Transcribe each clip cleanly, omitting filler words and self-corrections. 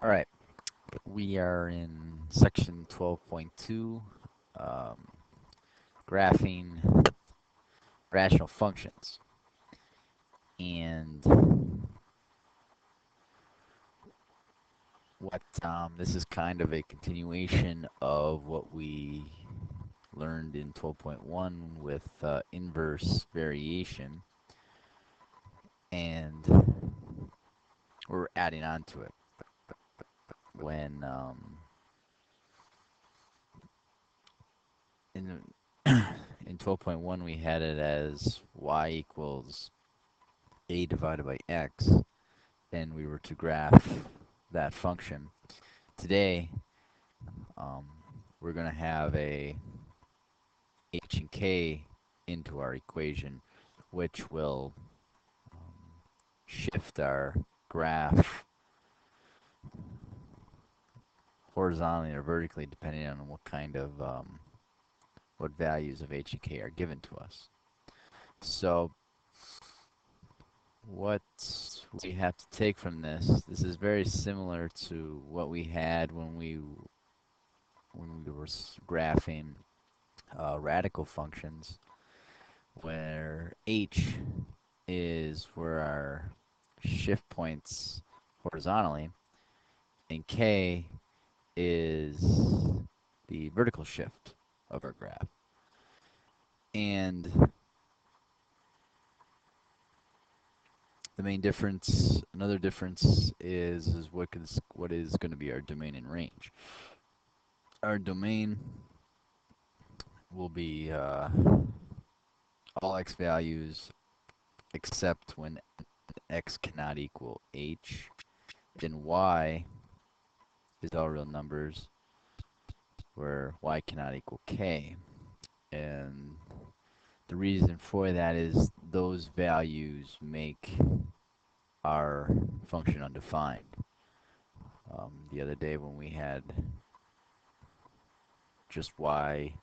All right, we are in section 12.2, um, graphing rational functions. And this is kind of a continuation of what we learned in 12.1 with inverse variation, and we're adding on to it. When in in 12.1 we had it as y equals a divided by x, and we were to graph that function. Today, um, we're going to have a h and k into our equation, which will shift our graph horizontally or vertically, depending on what kind of what values of h and k are given to us. So what we have to take from this is very similar to what we had when we were graphing radical functions, where h is where our shift points horizontally, and k is the vertical shift of our graph. And the main difference, another difference, is what is going to be our domain and range. Our domain will be all x values except when x cannot equal h. Then y is all real numbers where y cannot equal k. And the reason for that is those values make our function undefined. The other day when we had just y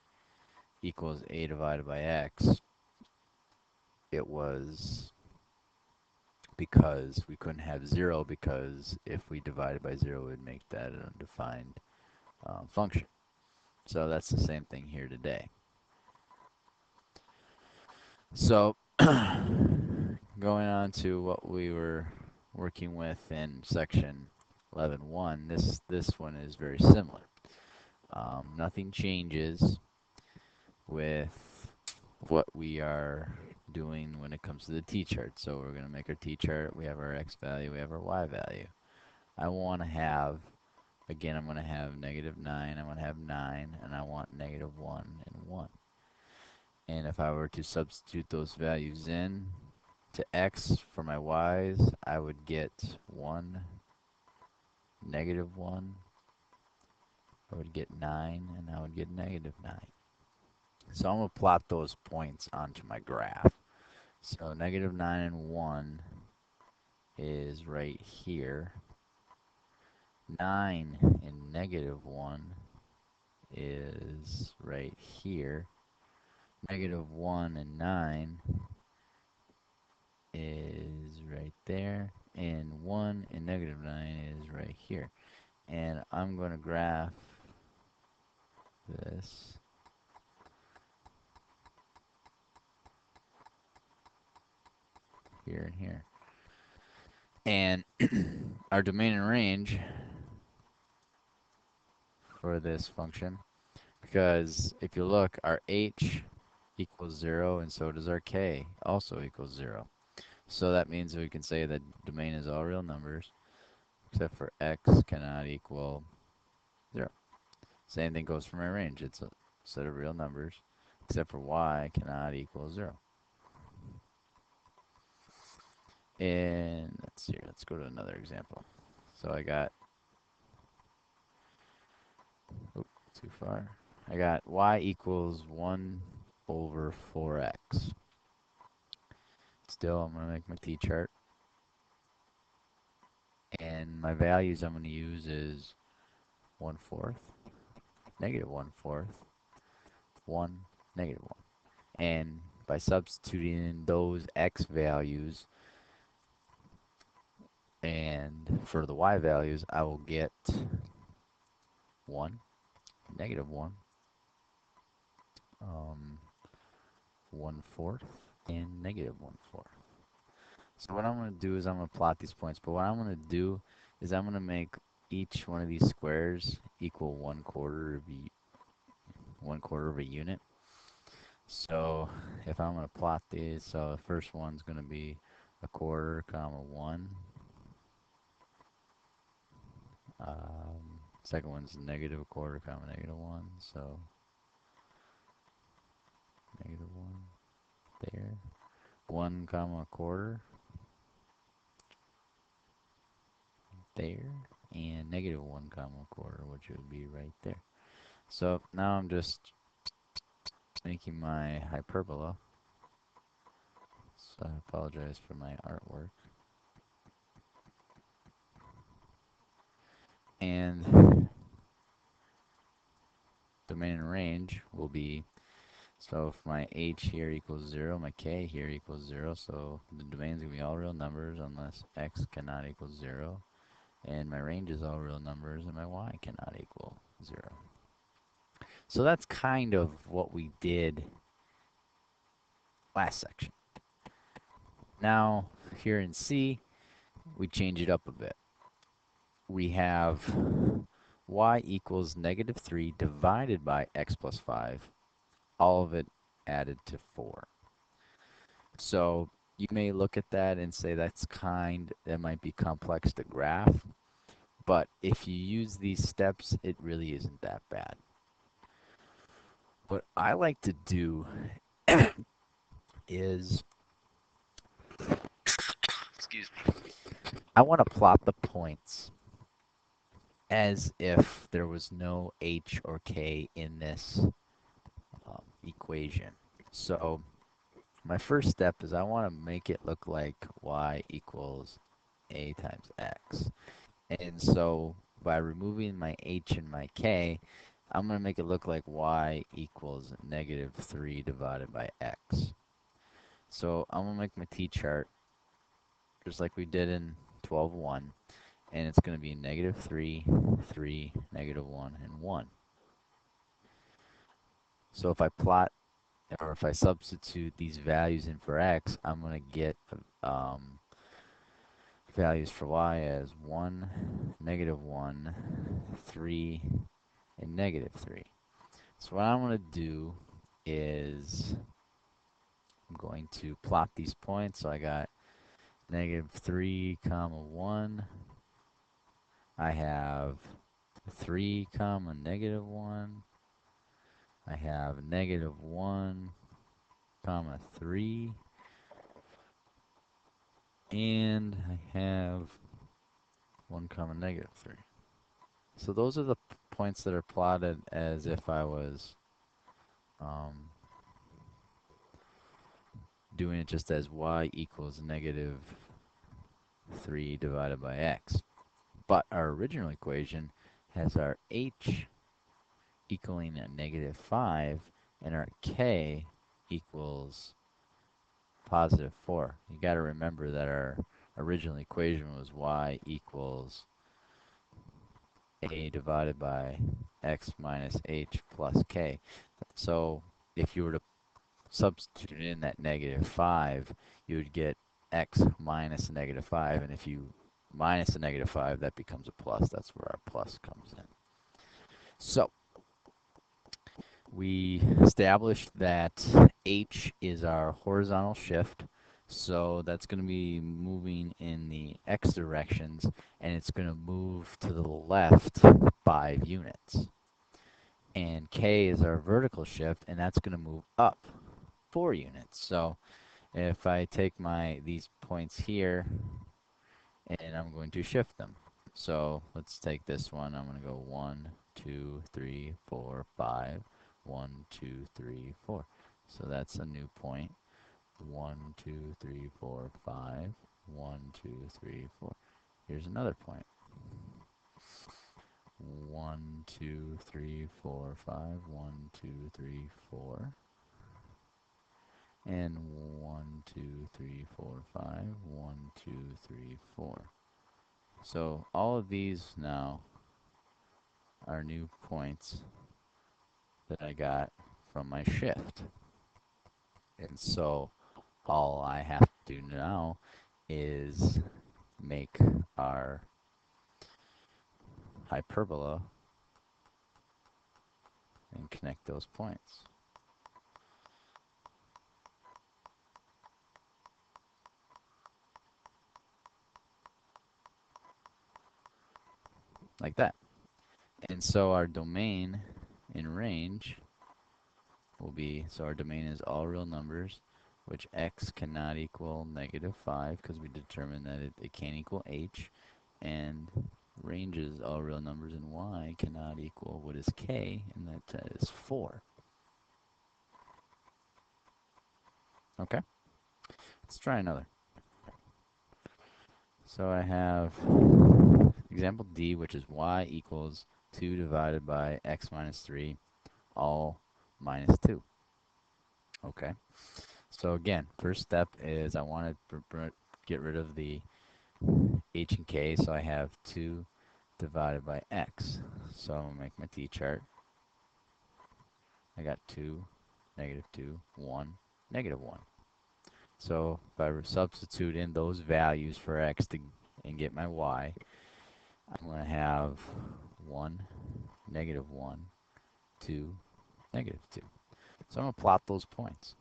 equals a divided by x, it was because we couldn't have 0, because if we divided by 0, it would make that an undefined function. So that's the same thing here today. So going on to what we were working with in section 11.1, this one is very similar. Nothing changes with what we are doing when it comes to the t-chart. So we're going to make our t-chart. We have our x value, we have our y value. I want to have, again, I'm going to have -9, I'm going to have 9, and I want -1 and 1. And if I were to substitute those values in to x for my y's, I would get 1, -1, I would get 9, and I would get -9. So I'm going to plot those points onto my graph. So -9 and 1 is right here. 9 and -1 is right here. -1 and 9 is right there. And 1 and -9 is right here. And I'm going to graph this here and here. And our domain and range for this function, because if you look, our h equals 0, and so does our k, also equals 0. So that means we can say that domain is all real numbers, except for x cannot equal 0. Same thing goes for my range. It's a set of real numbers, except for y cannot equal 0. And let's see, let's go to another example. So I got, too far. I got y equals 1 over 4x. Still, I'm going to make my t-chart. And my values I'm going to use is 1/4, -1/4, 1, -1. And by substituting in those x values and for the y values, I will get 1, -1, 1/4, and -1/4. So what I'm going to do is I'm going to plot these points, but what I'm going to do is I'm going to make each one of these squares equal 1/4 of a unit. So if I'm going to plot these, so the first one's going to be 1/4, 1. Second one's -1/4, -1. So -1 there. 1, 1/4 there, and -1, 1/4, which would be right there. So now I'm just making my hyperbola. So I apologize for my artwork. And domain and range will be, so if my h here equals 0, my k here equals 0, so the domain is going to be all real numbers unless x cannot equal 0. And my range is all real numbers, and my y cannot equal 0. So that's kind of what we did last section. Now, here in C, we change it up a bit. We have y equals -3 divided by x plus 5, all of it added to 4. So you may look at that and say that might be complex to graph, but if you use these steps, it really isn't that bad. What I like to do is, excuse me, I want to plot the points as if there was no h or k in this equation. So my first step is I want to make it look like y equals a times x. And so by removing my h and my k, I'm going to make it look like y equals -3 divided by x. So I'm going to make my t-chart just like we did in 12.1, and it's going to be -3, 3, -1, and 1. So if I plot, or if I substitute these values in for x, I'm going to get values for y as 1, -1, 3, and -3. So what I'm going to do is I'm going to plot these points. So I got -3, 1. I have 3, -1. I have -1, 3. And I have 1, -3. So those are the points that are plotted as if I was doing it just as y equals -3 divided by x. But our original equation has our h equaling a -5 and our k equals +4. You got to remember that our original equation was y equals a divided by x minus h plus k. So if you were to substitute in that -5, you would get x minus -5, and if you minus the -5, that becomes a plus. That's where our plus comes in. So we established that h is our horizontal shift, so that's going to be moving in the x directions, and it's going to move to the left 5 units. And k is our vertical shift, and that's going to move up 4 units. So if I take these points here, and I'm going to shift them. So let's take this one. I'm going to go 1, 2, 3, 4, 5. 1, 2, 3, 4. So that's a new point. 1, 2, 3, 4, 5. 1, 2, 3, 4. Here's another point. 1, 2, 3, 4, 5. 1, 2, 3, 4. And 1, 2, 3, 4, 5. 1, 2, 3, 4. So all of these now are new points that I got from my shift. And so all I have to do now is make our hyperbola and connect those points. Like that. And so our domain in range will be, so our domain is all real numbers, which x cannot equal -5 because we determined that it can't equal h, and range is all real numbers, and y cannot equal what is k, and that is 4. Okay, let's try another. So I have example D, which is y equals 2 divided by x minus 3, all minus 2. Okay, so again, first step is I want to get rid of the h and k, so I have 2 divided by x. So I'm going to make my t-chart. I got 2, -2, 1, -1. So if I substitute in those values for x and get my y, I'm going to have 1, -1, 2, -2. So I'm going to plot those points.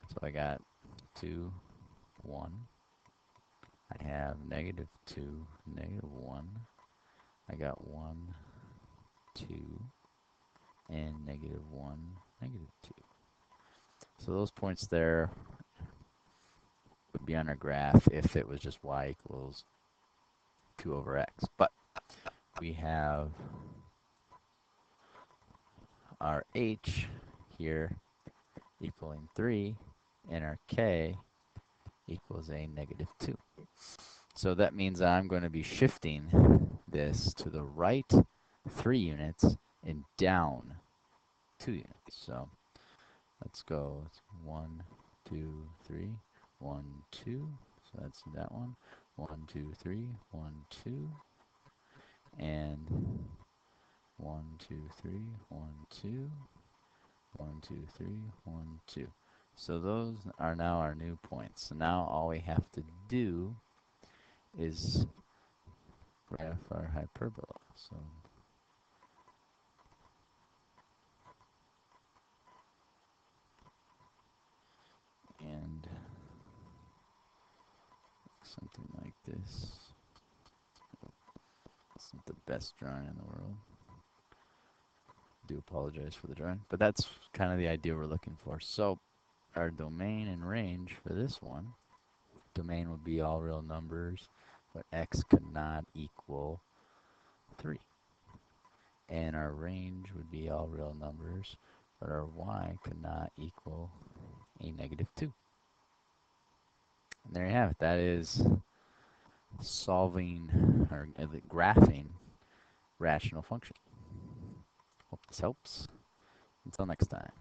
So I got 2, 1. I have -2, -1. I got 1, 2, and -1, -2. So those points there would be on our graph if it was just y equals 2 over x. But we have our h here equaling 3, and our k equals a -2. So that means I'm going to be shifting this to the right 3 units and down 2 units. So let's go. It's 1, 2, 3, 1, 2. So that's that one. 1, 2, 3, 1, 2. And 1, 2, 3, 1, 2. 1, 2, 3, 1, 2. So those are now our new points. So now all we have to do is graph our hyperbola. So and something like this. It's not the best drawing in the world. I do apologize for the drawing, but that's kind of the idea we're looking for. So our domain and range for this one, domain would be all real numbers, but x could not equal 3. And our range would be all real numbers, but our y could not equal a -2. And there you have it. That is solving or graphing rational function. Hope this helps. Until next time.